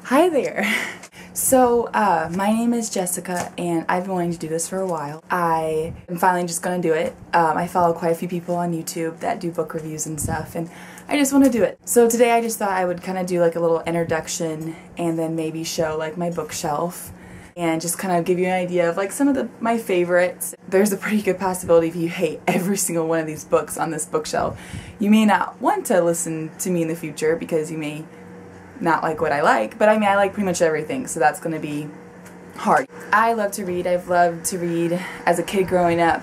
Hi there! So, my name is Jessica, and I've been wanting to do this for a while. I am finally just gonna do it. I follow quite a few people on YouTube that do book reviews and stuff, and I just want to do it. So today I just thought I would kind of do like a little introduction, and then maybe show like my bookshelf, and just kind of give you an idea of like some of my favorites. There's a pretty good possibility if you hate every single one of these books on this bookshelf, you may not want to listen to me in the future because you may not like what I like, but I mean I like pretty much everything, so that's going to be hard. I love to read. I've loved to read as a kid growing up.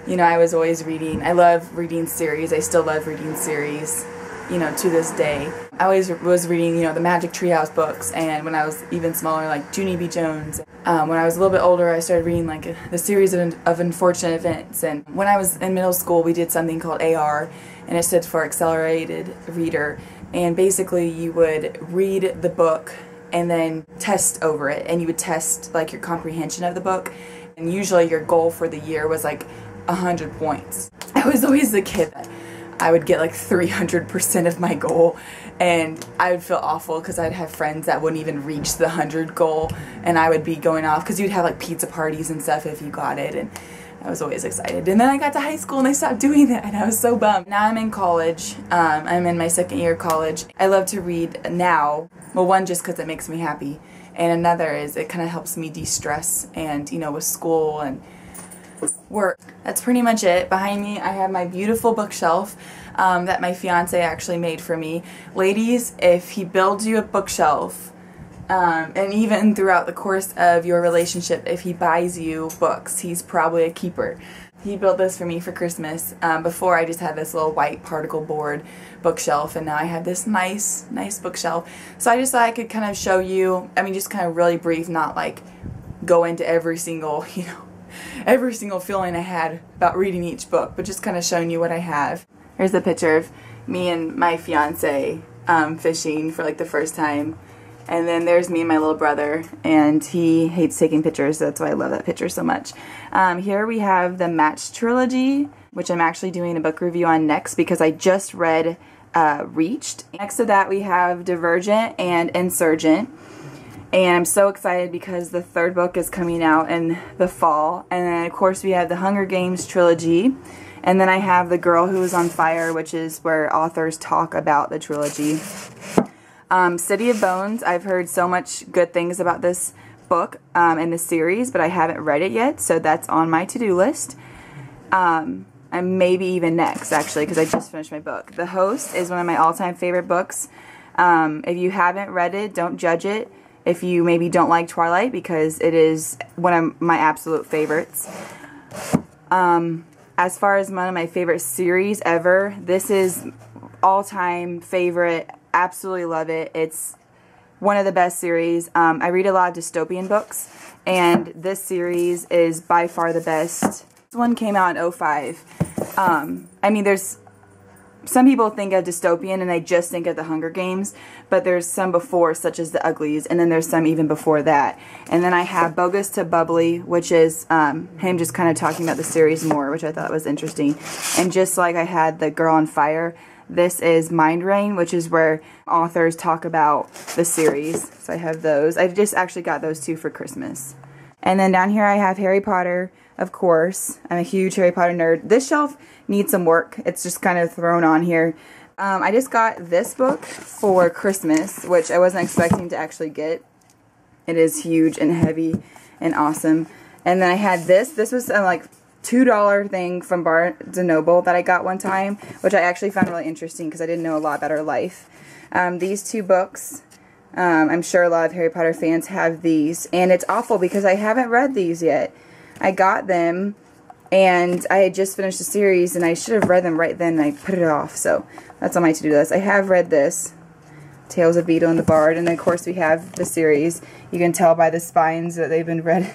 You know, I was always reading. I love reading series. I still love reading series, you know, to this day. I always was reading, you know, the Magic Treehouse books, and when I was even smaller, like Junie B. Jones. When I was a little bit older, I started reading like the series of Unfortunate Events, and when I was in middle school, we did something called AR, and it stood for Accelerated Reader. And basically you would read the book and then test over it, and you would test like your comprehension of the book, and usually your goal for the year was like 100 points. I was always the kid that I would get like 300% of my goal, and I would feel awful because I'd have friends that wouldn't even reach the 100 goal, and I would be going off because you'd have like pizza parties and stuff if you got it, and I was always excited. And then I got to high school and they stopped doing that, and I was so bummed. Now I'm in college. I'm in my second year of college. I love to read now. Well, one, just because it makes me happy, and another is it kind of helps me de-stress, and you know, with school and work. That's pretty much it. Behind me I have my beautiful bookshelf that my fiance actually made for me. Ladies, if he builds you a bookshelf, and even throughout the course of your relationship, if he buys you books, he's probably a keeper. He built this for me for Christmas. Before I just had this little white particle board bookshelf, and now I have this nice bookshelf. So I just thought I could kind of show you, I mean just kind of really brief, not like go into every single, you know, every single feeling I had about reading each book, but just kind of showing you what I have. Here's a picture of me and my fiance fishing for like the first time. And then there's me and my little brother, and he hates taking pictures, so that's why I love that picture so much. Here we have the Match trilogy, which I'm actually doing a book review on next because I just read Reached. Next to that we have Divergent and Insurgent. And I'm so excited because the third book is coming out in the fall. And then of course we have the Hunger Games trilogy. And then I have The Girl Who Was on Fire, which is where authors talk about the trilogy. City of Bones, I've heard so much good things about this book and the series, but I haven't read it yet, so that's on my to-do list. And maybe even next, actually, because I just finished my book. The Host is one of my all-time favorite books. If you haven't read it, don't judge it. If you maybe don't like Twilight, because it is one of my absolute favorites. As far as one of my favorite series ever, this is all-time favorite. Absolutely love it. It's one of the best series. I read a lot of dystopian books, and this series is by far the best. This one came out in 2005. I mean, there's some people think of dystopian and they just think of the Hunger Games, but there's some before, such as The Uglies, and then there's some even before that. And then I have Bogus to Bubbly, which is him just kind of talking about the series more, which I thought was interesting. And just like I had The Girl on Fire, this is Mind Rain, which is where authors talk about the series. So I have those. I just actually got those two for Christmas. And then down here I have Harry Potter, of course. I'm a huge Harry Potter nerd. This shelf needs some work. It's just kind of thrown on here. I just got this book for Christmas, which I wasn't expecting to actually get. It is huge and heavy and awesome. And then I had this. This was like $2 thing from Barnes & Noble that I got one time, which I actually found really interesting because I didn't know a lot about her life. These two books, I'm sure a lot of Harry Potter fans have these, and it's awful because I haven't read these yet. I got them, and I had just finished the series, and I should have read them right then, and I put it off, so that's on my to-do list. I have read this, Tales of Beedle and the Bard, and then of course we have the series. You can tell by the spines that they've been read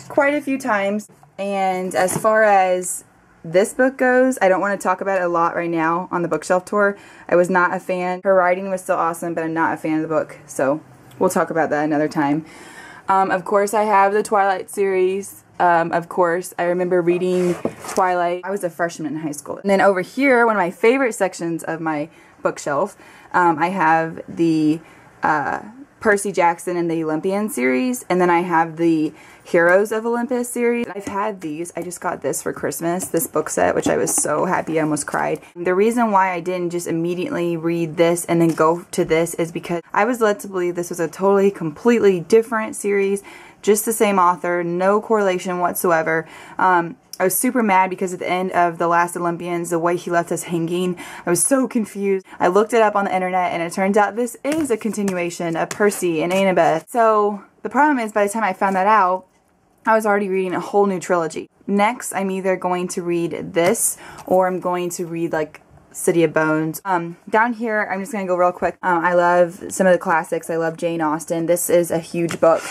quite a few times. And as far as this book goes, I don't want to talk about it a lot right now on the bookshelf tour. I was not a fan. Her writing was still awesome, but I'm not a fan of the book, so we'll talk about that another time. Of course, I have the Twilight series. Of course, I remember reading Twilight. I was a freshman in high school. And then over here, one of my favorite sections of my bookshelf, I have the Percy Jackson and the Olympian series, and then I have the Heroes of Olympus series. I've had these. I just got this for Christmas, this book set, which I was so happy I almost cried. The reason why I didn't just immediately read this and then go to this is because I was led to believe this was a totally, completely different series, just the same author, no correlation whatsoever. I was super mad because at the end of The Last Olympians, the way he left us hanging, I was so confused. I looked it up on the internet and it turns out this is a continuation of Percy and Annabeth. So the problem is, by the time I found that out, I was already reading a whole new trilogy. Next, I'm either going to read this or I'm going to read like City of Bones. Down here, I'm just going to go real quick. I love some of the classics. I love Jane Austen. This is a huge book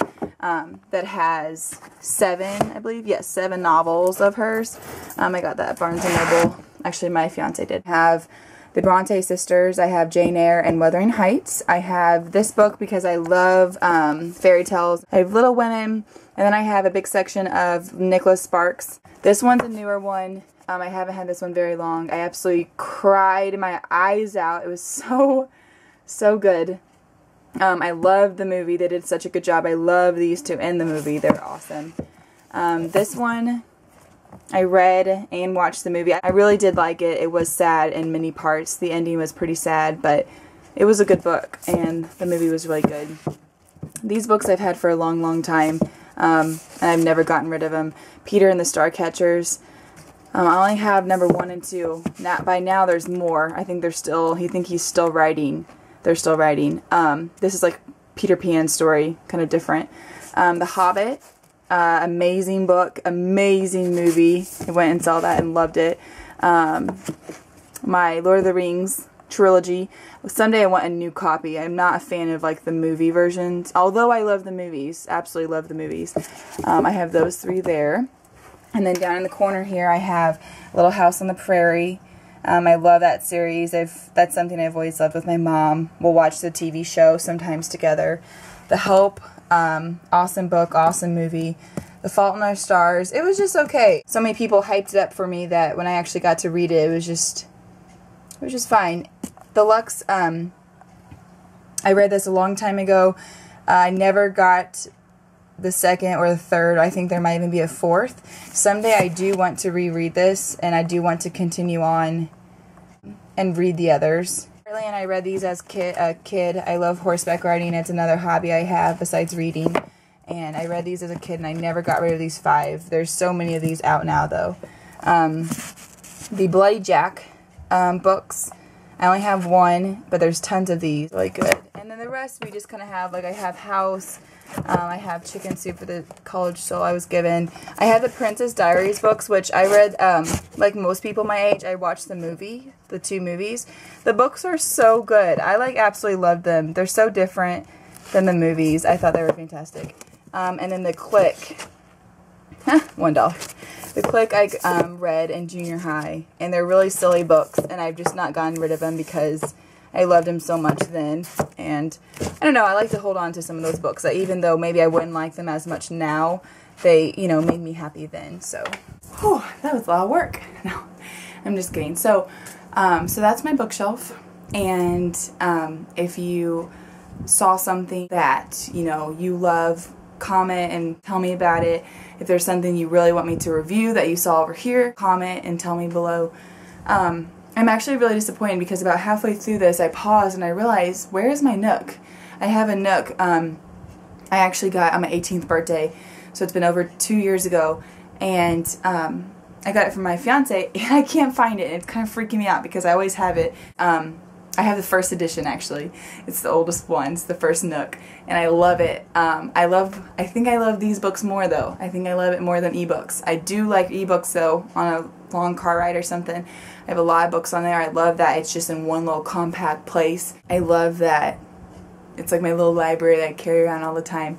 that has 7, I believe, yes, 7 novels of hers. I got that at Barnes & Noble. Actually, my fiance did. I have the Bronte sisters. I have Jane Eyre and Wuthering Heights. I have this book because I love fairy tales. I have Little Women, and then I have a big section of Nicholas Sparks. This one's a newer one. I haven't had this one very long. I absolutely cried my eyes out. It was so good. I loved the movie. They did such a good job. I love these two in the movie. They're awesome. This one I read and watched the movie. I really did like it. It was sad in many parts. The ending was pretty sad, but it was a good book and the movie was really good. These books I've had for a long time, and I've never gotten rid of them. Peter and the Starcatchers. I only have number 1 and 2. By now there's more. I think he's still writing. They're still writing. This is like Peter Pan's story, kind of different. The Hobbit, amazing book, amazing movie. I went and saw that and loved it. My Lord of the Rings trilogy. Someday I want a new copy. I'm not a fan of like the movie versions, although I love the movies. Absolutely love the movies. I have those 3 there. And then down in the corner here I have Little House on the Prairie. I love that series. That's something I've always loved with my mom. We'll watch the TV show sometimes together. The Help, awesome book, awesome movie. The Fault in Our Stars, it was just okay. So many people hyped it up for me that when I actually got to read it, it was just fine. The Lux, I read this a long time ago. I never got the 2nd or the 3rd. I think there might even be a 4th. Someday I do want to reread this, and I do want to continue on and read the others. And I read these as a kid. I love horseback riding. It's another hobby I have besides reading. And I read these as a kid, and I never got rid of these 5. There's so many of these out now, though. The Bloody Jack books. I only have 1, but there's tons of these. Really good. And then the rest we just kind of have, like I have House. I have Chicken Soup for the College Soul I was given. I have the Princess Diaries books, which I read, like most people my age, I watched the movie, the 2 movies. The books are so good. I absolutely loved them. They're so different than the movies. I thought they were fantastic. And then The Click, $1. The Click I read in junior high, and they're really silly books, and I've just not gotten rid of them because I loved them so much then, and I don't know, I like to hold on to some of those books, that even though maybe I wouldn't like them as much now, they, you know, made me happy then, so. Whew, that was a lot of work. No, I'm just kidding. So, so that's my bookshelf, and if you saw something that, you know, you love, comment and tell me about it. If there's something you really want me to review that you saw over here, comment and tell me below. I'm actually really disappointed because about halfway through this I paused and I realized, where is my Nook? I have a Nook I actually got on my 18th birthday, so it's been over 2 years ago, and I got it from my fiance and I can't find it, and it's kind of freaking me out because I always have it. I have the first edition actually. It's the oldest one. It's the first Nook, and I love it. I think I love these books more though. I think I love it more than ebooks. I do like ebooks though, on a long car ride or something. I have a lot of books on there. I love that it's just in one little compact place. I love that it's like my little library that I carry around all the time.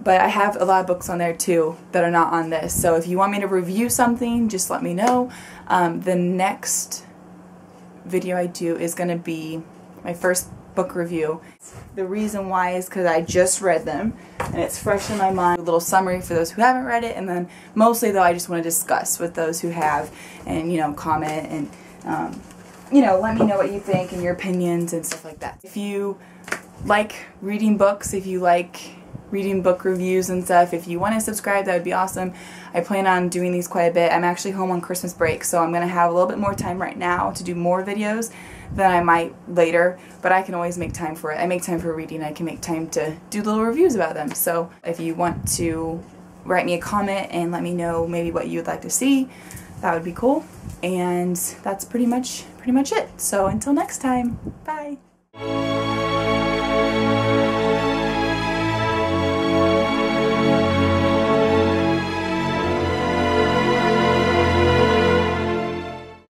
But I have a lot of books on there too that are not on this. So if you want me to review something, just let me know. The next video I do is going to be my first book review. The reason why is because I just read them and it's fresh in my mind. A little summary for those who haven't read it, and then mostly though I just want to discuss with those who have, and you know, comment and you know, let me know what you think and your opinions and stuff like that. If you like reading books, if you like reading book reviews and stuff, if you want to subscribe, that would be awesome. I plan on doing these quite a bit. I'm actually home on Christmas break, so I'm going to have a little bit more time right now to do more videos than I might later, but I can always make time for it. I make time for reading. I can make time to do little reviews about them. So if you want to write me a comment and let me know maybe what you would like to see, that would be cool. And that's pretty much it. So until next time, bye.